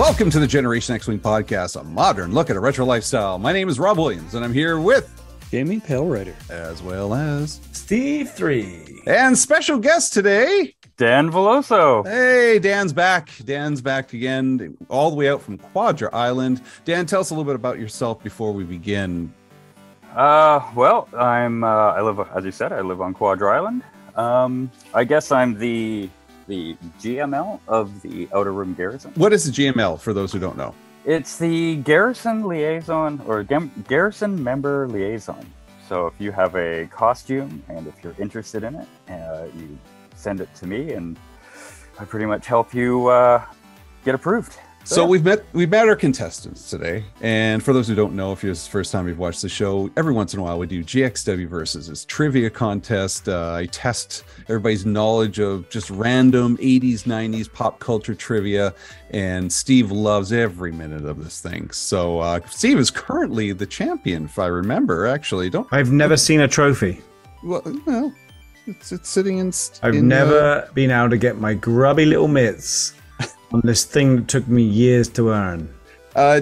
Welcome to the Generation X-Wing podcast, a modern look at a retro lifestyle. My name is Rob Williams, and I'm here with Jamie Palewriter, as well as Steve 3, and special guest today, Dan Veloso. Hey, Dan's back. Dan's back again, all the way out from Quadra Island. Dan, tell us a little bit about yourself before we begin. Well, I live, as you said, I live on Quadra Island. I guess I'm the GML of the Outer Rim Garrison. What is the GML for those who don't know? It's the Garrison Liaison, or Garrison Member Liaison. So if you have a costume and if you're interested in it, you send it to me and I pretty much help you get approved. So we've met our contestants today, and for those who don't know, if it's the first time you've watched the show, every once in a while we do GXW versus this trivia contest. I test everybody's knowledge of just random 80s, 90s pop culture trivia, and Steve loves every minute of this thing. So Steve is currently the champion, if I remember. Actually, I've never seen a trophy. Well, it's sitting in. I've never been able to get my grubby little mitts on this thing that took me years to earn.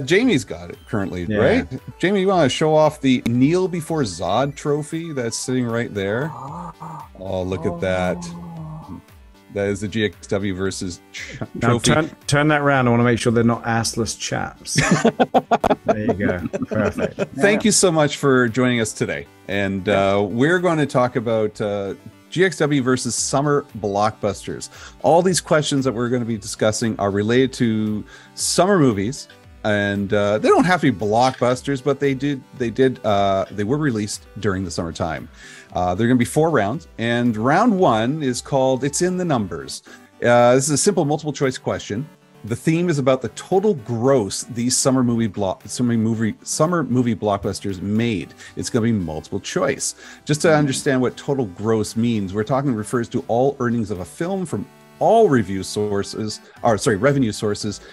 Jamie's got it currently, right? Jamie, you want to show off the Kneel Before Zod trophy that's sitting right there? Oh, look at that. That is the GXW versus trophy. Now turn that around. I want to make sure they're not assless chaps. There you go. Perfect. Thank you so much for joining us today. And we're going to talk about GXW versus summer blockbusters. All these questions that we're going to be discussing are related to summer movies, and they don't have to be blockbusters, but they were released during the summertime. There are going to be 4 rounds, and round 1 is called It's in the Numbers. This is a simple multiple choice question. The theme is about the total gross these summer movie blockbusters made. It's going to be multiple choice. Just to understand what total gross means, refers to all earnings of a film from all revenue sources,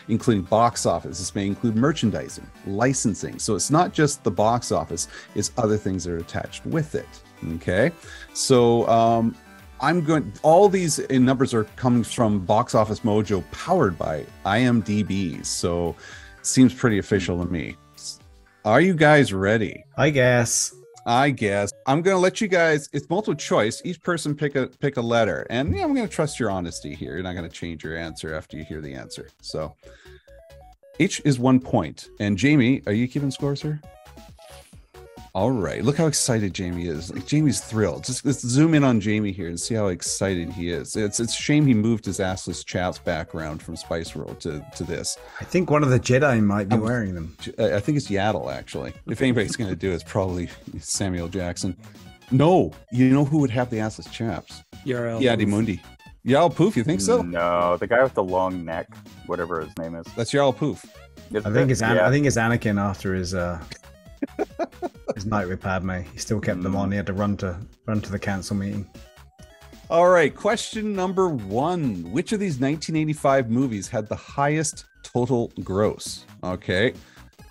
including box office. This may include merchandising, licensing. So it's not just the box office, it's other things that are attached with it. Okay. So, all these numbers are coming from Box Office Mojo, powered by IMDb. So it seems pretty official to me. Are you guys ready? I guess. I'm going to let you guys, it's multiple choice. Each person pick a letter. And I'm going to trust your honesty here. You're not going to change your answer after you hear the answer. So each is 1 point. And Jamie, are you keeping score, sir? All right. Look how excited Jamie is. Like, Jamie's thrilled. Let's zoom in on Jamie here and see how excited he is. It's a shame he moved his assless chaps background from Spice World to this. I think one of the Jedi might be wearing them. I think it's Yaddle, actually. If anybody's going to do it, it's probably Samuel Jackson. No, you know who would have the assless chaps? Yadi Mundi. Yarl Poof, you think so? No, the guy with the long neck, whatever his name is. That's Yarl Poof. I think it's Anakin after his night with Padme. He still kept them on. He had to run to the council meeting. All right, question number 1. Which of these 1985 movies had the highest total gross? Okay,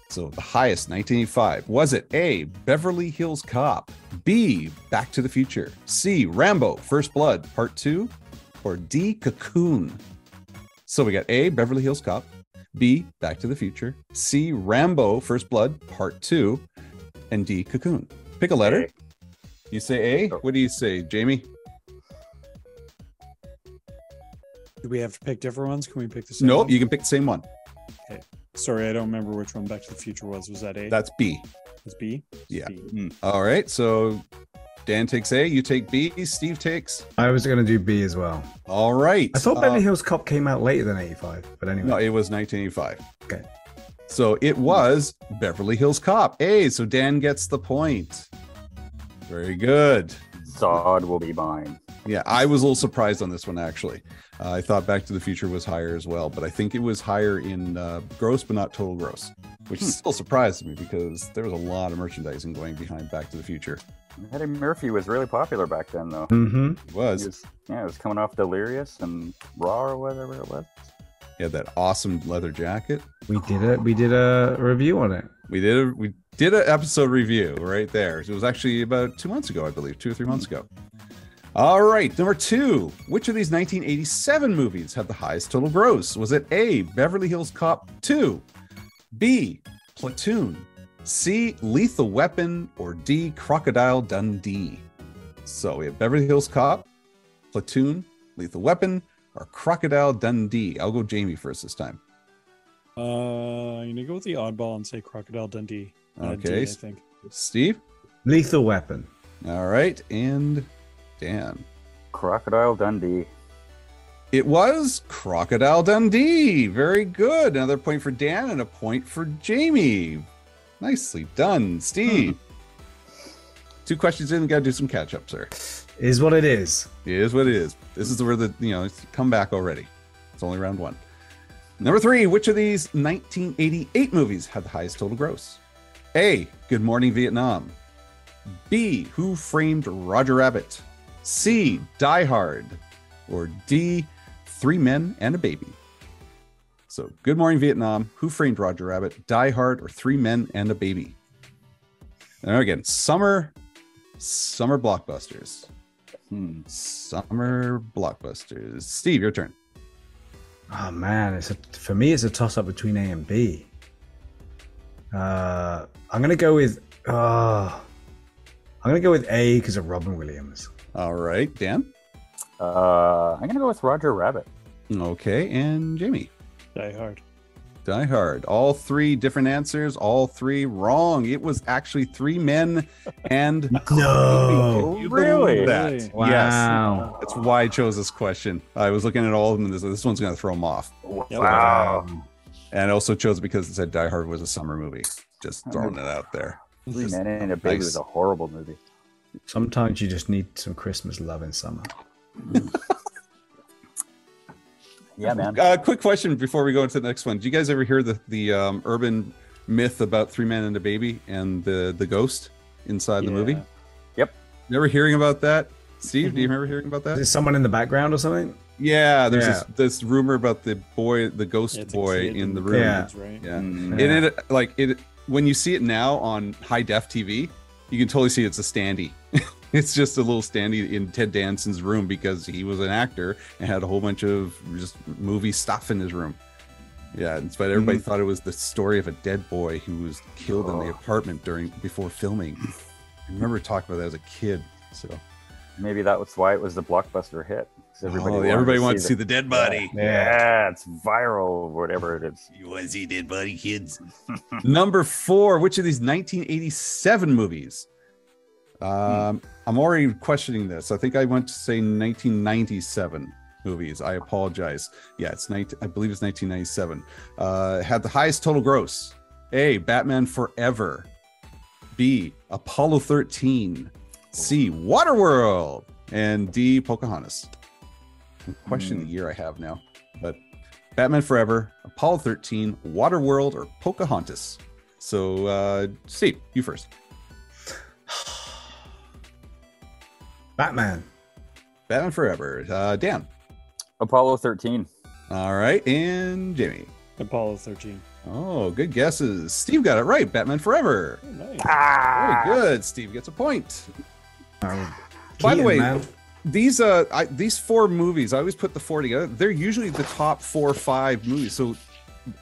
so the highest 1985. Was it A, Beverly Hills Cop, B, Back to the Future, C, Rambo, First Blood, Part 2, or D, Cocoon? So we got A, Beverly Hills Cop, B, Back to the Future, C, Rambo, First Blood, Part 2, and D, Cocoon. Pick a letter. A. You say A? What do you say, Jamie? Do we have to pick different ones? Can we pick the same No, one? you can pick the same one. Okay. Sorry, I don't remember which one Back to the Future was. Was that A? That's B. That's B? Yeah. B. All right, so Dan takes A, you take B, Steve takes. I was going to do B as well. All right. I thought Beverly Hills Cop came out later than 85, but anyway. No, it was 1985. Okay. So it was Beverly Hills Cop. A, so Dan gets the point. Very good. Zod will be mine. Yeah, I was a little surprised on this one, actually. I thought Back to the Future was higher as well, but I think it was higher in gross, but not total gross, which still surprised me because there was a lot of merchandising going behind Back to the Future. Eddie Murphy was really popular back then, though. Mm-hmm. It was. It was coming off Delirious and Raw or whatever it was. He had that awesome leather jacket. We did a review on it. We did an episode review right there. It was actually about 2 months ago, I believe, 2 or 3 months ago. All right, number 2. Which of these 1987 movies had the highest total gross? Was it A, Beverly Hills Cop 2, B, Platoon, C, Lethal Weapon, or D, Crocodile Dundee? So we have Beverly Hills Cop, Platoon, Lethal Weapon, or Crocodile Dundee. I'll go Jamie first this time. I'm gonna go with the oddball and say Crocodile Dundee. Okay, D, I think. Steve. Lethal Weapon. All right, and Dan. Crocodile Dundee. It was Crocodile Dundee. Very good. Another point for Dan and a point for Jamie. Nicely done, Steve. 2 questions in, got to do some catch up, sir. Is what it is. It is what it is. This is where it's come back already. It's only round 1. Number 3, which of these 1988 movies had the highest total gross? A, Good Morning Vietnam. B, Who Framed Roger Rabbit? C, Die Hard. Or D, 3 Men and a Baby. So, Good Morning Vietnam, Who Framed Roger Rabbit, Die Hard, or 3 Men and a Baby. And again, summer blockbusters. Summer blockbusters. Steve, your turn. Oh man, for me it's a toss up between A and B. I'm gonna go with A because of Robin Williams. All right, Dan. I'm gonna go with Roger Rabbit. Okay, and Jamie. Die Hard. Die Hard. All 3 different answers, all 3 wrong. It was actually 3 Men and No. You Really? believe that? Really? Wow. Yes. That's why I chose this question. I was looking at all of them, and this one's going to throw them off. Yep. Wow. And I also chose it because it said Die Hard was a summer movie. Just throwing it out there. 3 Men and a Baby nice. was a horrible movie. Sometimes you just need some Christmas love in summer. Yeah, man. Quick question before we go into the next one. Did you guys ever hear the urban myth about 3 Men and a Baby and the ghost inside the movie? Yep. You ever hearing about that? Steve, do you remember hearing about that? Is there someone in the background or something? Yeah, there's Yeah. this rumor about the ghost It's a boy kid in the and room. Yeah. kids, right? Yeah. Yeah. And it when you see it now on high def TV, you can totally see it's a standee. It's just a little standee in Ted Danson's room because he was an actor and had a whole bunch of just movie stuff in his room. Yeah, but everybody thought it was the story of a dead boy who was killed in the apartment before filming. I remember talking about that as a kid. So Maybe that was why it was the blockbuster hit. 'Cause everybody wanted to see the dead body. Yeah, it's viral, whatever it is. You want to see dead body, kids? Number 4, which of these 1987 movies? I'm already questioning this. I think I went to say 1997 movies. I apologize. Yeah, I believe it's 1997. Had the highest total gross. A, Batman Forever. B, Apollo 13. C, Waterworld. And D, Pocahontas. I'm questioning the year I have now. But Batman Forever, Apollo 13, Waterworld, or Pocahontas. So, Steve, you first. Batman. Batman Forever. Dan. Apollo 13. All right. And Jamie. Apollo 13. Oh, good guesses. Steve got it right. Batman Forever. Oh, nice. Very good. Steve gets a point. By the Keaton, way, man. these 4 movies, I always put the 4 together. They're usually the top 4 or 5 movies. So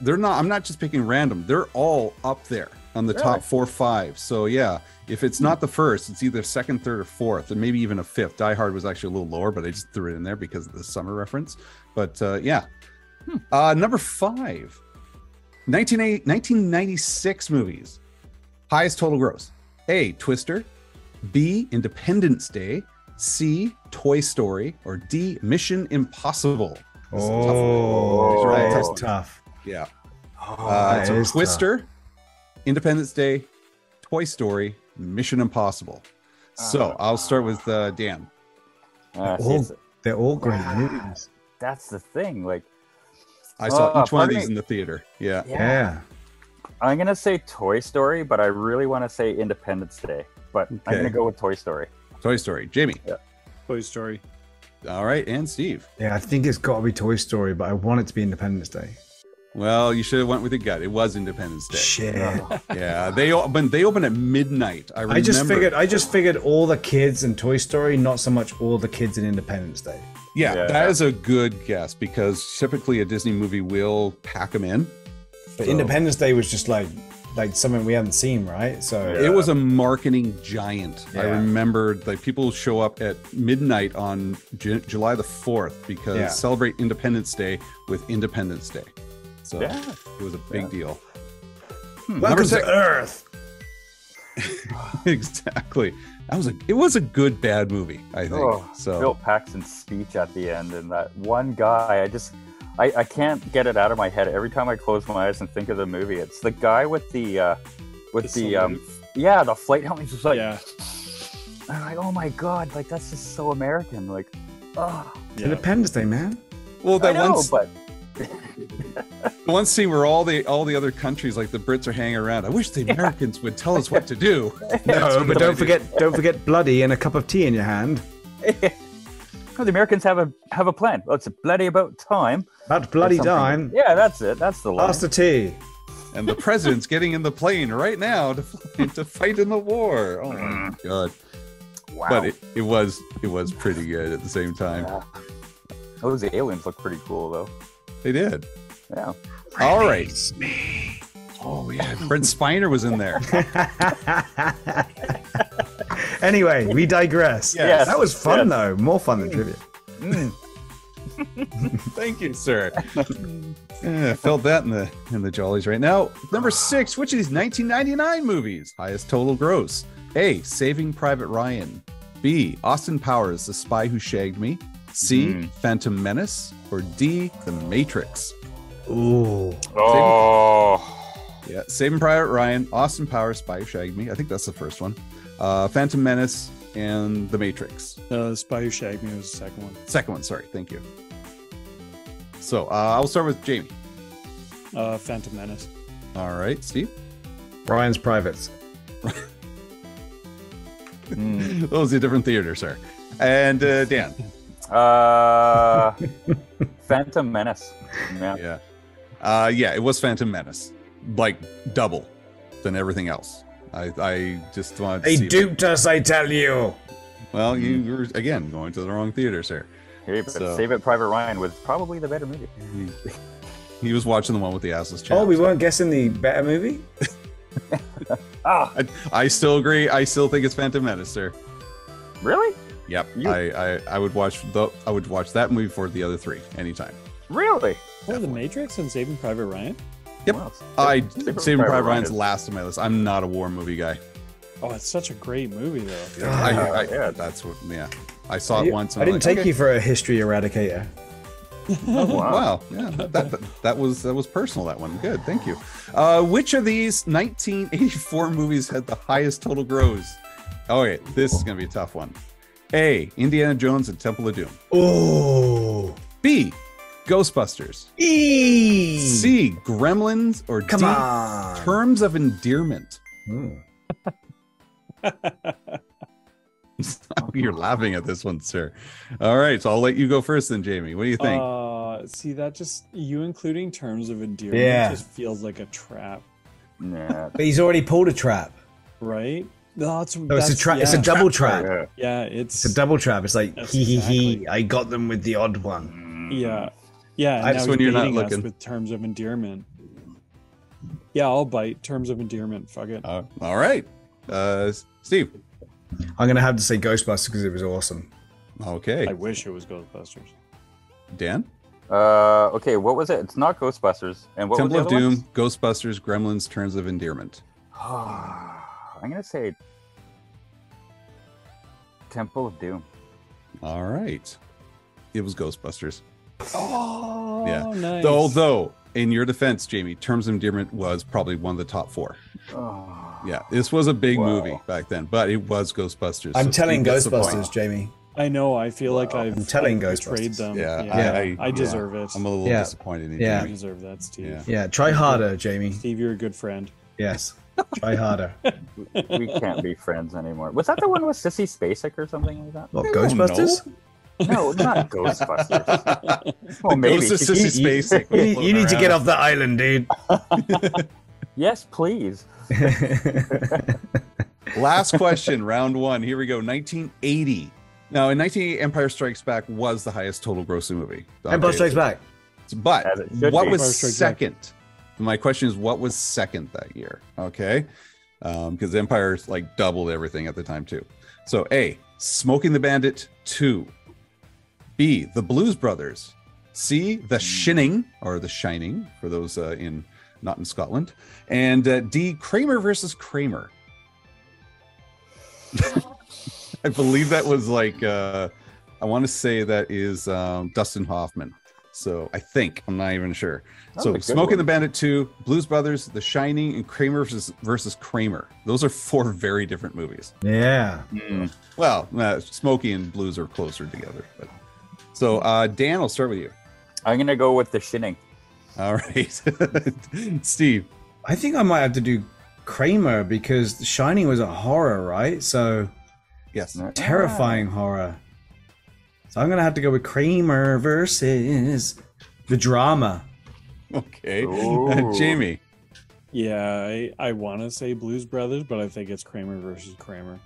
they're not, I'm not just picking random. They're all up there on the top 4 or 5. So yeah, if it's not the first, it's either second, third, or fourth, and maybe even a 5th. Die Hard was actually a little lower, but I just threw it in there because of the summer reference. But yeah. Number 5, 1996 movies. Highest total gross. A, Twister. B, Independence Day. C, Toy Story. Or D, Mission Impossible. Oh, These are all that tough is ones. tough. Yeah. That So is Twister, Independence Day, Toy Story, Mission Impossible. So I'll start with Dan. They're all great movies. That's the thing. Like, I saw each one of pardon these in the theater. Yeah. Yeah. I'm gonna say Toy Story, but I really want to say Independence Day. But I'm Okay. gonna go with Toy Story. Toy Story. Jamie. Toy Story. All right. And Steve. Yeah, I think it's got to be Toy Story, but I want it to be Independence Day. Well, you should have went with your gut. It was Independence Day. Shit. Yeah, they open at midnight. I remember. I just figured all the kids in Toy Story, not so much all the kids in Independence Day. Yeah, that is a good guess because typically a Disney movie will pack them in. But Independence Day was just like something we haven't seen, right? So it was a marketing giant. Yeah. I remember like people show up at midnight on July the 4th because celebrate Independence Day with Independence Day. So it was a big deal. Welcome to Earth. Exactly. It was a good bad movie, I think. Bill Paxton's speech at the end and that one guy, I can't get it out of my head. Every time I close my eyes and think of the movie, it's the guy with the flight helmet. Just like, I'm like, oh my god, like that's just so American. Like, Independence Day, man. Well, that but one scene where all the other countries, like the Brits, are hanging around. I wish the Americans would tell us what to do. No, but don't forget bloody and a cup of tea in your hand. The Americans have a plan. Well, it's bloody about time. About bloody time. Yeah, that's it. That's the line. Pass the tea. And the president's getting in the plane right now to fight in the war. Oh my god! Wow. But it was pretty good at the same time. Yeah. Those aliens look pretty cool though. They did. Yeah. All right. Oh yeah, Brent Spiner was in there. Anyway, we digress. Yes. That was fun though. More fun than trivia. Thank you, sir. I felt that in the jollies right now. Number 6, which of these 1999 movies highest total gross? A. Saving Private Ryan. B. Austin Powers, The Spy Who Shagged Me. C. Phantom Menace. Or D. The Matrix. Ooh. Saving Private Ryan, Austin Powers, Spy Who Shagged Me. I think that's the first one. Phantom Menace and The Matrix. Spy Who Shagged Me was the second one. Second one, sorry. Thank you. So I'll start with Jamie. Phantom Menace. All right, Steve. Ryan's Privates. Those are different theaters, sir. And Dan. Phantom Menace. Yeah. It was Phantom Menace. Like double than everything else. I just wanted to They duped us, I tell you. Well, you were, again, going to the wrong theater, sir. Hey, but Saving Private Ryan was probably the better movie. He was watching the one with the assless chaps. Oh, we weren't guessing the better movie? I still agree. I still think it's Phantom Menace, sir. Really? Yep. I would watch that movie for the other three anytime. Really? Oh, The Matrix and Saving Private Ryan? Yep. Wow. Saving Private Ryan's last on my list. I'm not a war movie guy. Oh, it's such a great movie, though. That's what. Yeah, I saw it once. And I didn't take you for a history eradicator. Oh, wow. Yeah, that was personal. That one. Good. Thank you. Which of these 1984 movies had the highest total gross? Okay, this is gonna be a tough one. A. Indiana Jones and Temple of Doom. Oh. B. Ghostbusters. E. C. Gremlins. Or Come D. on. Terms of Endearment. You're laughing at this one, sir. All right, so I'll let you go first then, Jamie. What do you think? See, that just, you including Terms of Endearment just feels like a trap. Yeah. But he's already pulled a trap. Right? No, it's a trap. Yeah. It's a double trap. Yeah, it's a double trap. It's like he. exactly. I got them with the odd one. Yeah. Yeah. That's when you're not looking. With Terms of Endearment. Yeah, I'll bite Terms of Endearment. Fuck it. All right. Steve. I'm going to have to say Ghostbusters because it was awesome. Okay. I wish it was Ghostbusters. Dan? Okay, what was it? It's not Ghostbusters. And what Temple was of the other Doom, ones? Ghostbusters, Gremlins, Terms of Endearment. I'm going to say Temple of Doom. All right. It was Ghostbusters. Oh, yeah. nice. Although, in your defense, Jamie, Terms of Endearment was probably one of the top 4. Yeah, this was a big movie back then, but it was Ghostbusters. I'm telling Ghostbusters, Jamie. I know. I feel like I'm telling betrayed them. Yeah, I deserve it. I'm a little disappointed in you. I deserve that, Steve. Yeah, try harder, Jamie. Steve, you're a good friend. Yes, try harder. We can't be friends anymore. Was that the one with Sissy Spacek or something like that? What, Ghostbusters? No, not Ghostbusters. Well, The maybe. Ghost of Sissy Spacek. You need to get off the island, dude. Yes, please. Last question, round one. Here we go. 1980. Now, in 1980, Empire Strikes Back was the highest total grossing movie. Empire Strikes Back. But As it should what be. was second? My question is, what was second that year? Okay. Because Empire like doubled everything at the time too. So A, Smoking the Bandit 2. B, The Blues Brothers. C, The Shining, or The Shining, for those not in Scotland. And D, Kramer versus Kramer. I believe that was like, I want to say that is Dustin Hoffman. So I think, I'm not even sure. So Smoking the Bandit 2, Blues Brothers, The Shining, and Kramer versus Kramer. Those are 4 very different movies. Yeah. Well, Smokey and Blues are closer together. But so Dan, I'll start with you. I'm going to go with The Shining. All right. Steve. I think I might have to do Kramer because The Shining was a horror, right? So Yes. terrifying horror. So I'm going to have to go with Kramer versus the drama. Okay. Ooh. Jamie. Yeah, I want to say Blues Brothers, but I think it's Kramer versus Kramer.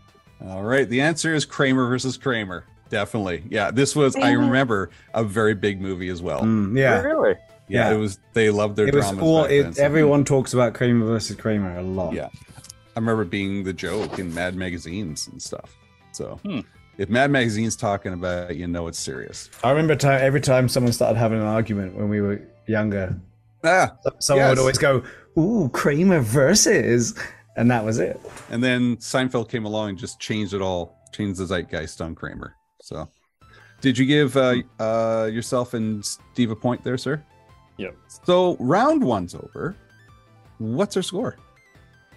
All right. The answer is Kramer versus Kramer. Definitely. Yeah. This was, I remember, a very big movie as well. Yeah. Really? Yeah. It was, they loved their It was dramas all, back then, so- everyone talks about Kramer versus Kramer a lot. Yeah. I remember it being the joke in Mad magazines and stuff. So if Mad Magazine's talking about it, you know it's serious. I remember every time someone started having an argument when we were younger, someone would always go, "Ooh, Kramer versus," and that was it. And then Seinfeld came along and just changed it all, changed the zeitgeist on Kramer. So did you give yourself and Steve a point there, sir? Yep. So round one's over. What's our score?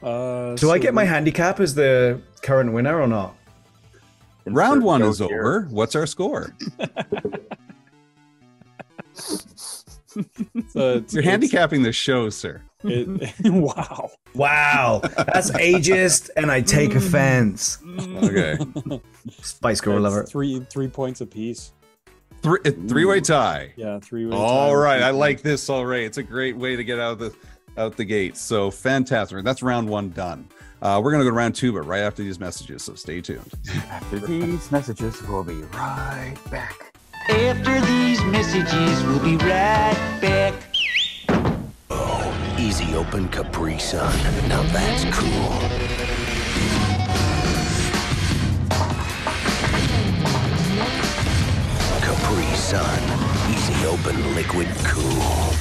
Do I get my handicap as the current winner or not? Round one is here. over. What's our score? You're handicapping the show, sir. Wow. Wow, that's ageist, and I take offense. Okay. Spice Girl lover. 3 points apiece. Three-way tie. Yeah, 3-way. All right. I like this already. It's a great way to get out the gate. So fantastic. That's round one done. We're going to go to round two, but right after these messages. So stay tuned. After these messages, we'll be right back. After these messages, we'll be right back. Oh, easy open Capri Sun. Now that's cool. Capri Sun. Easy open liquid cool.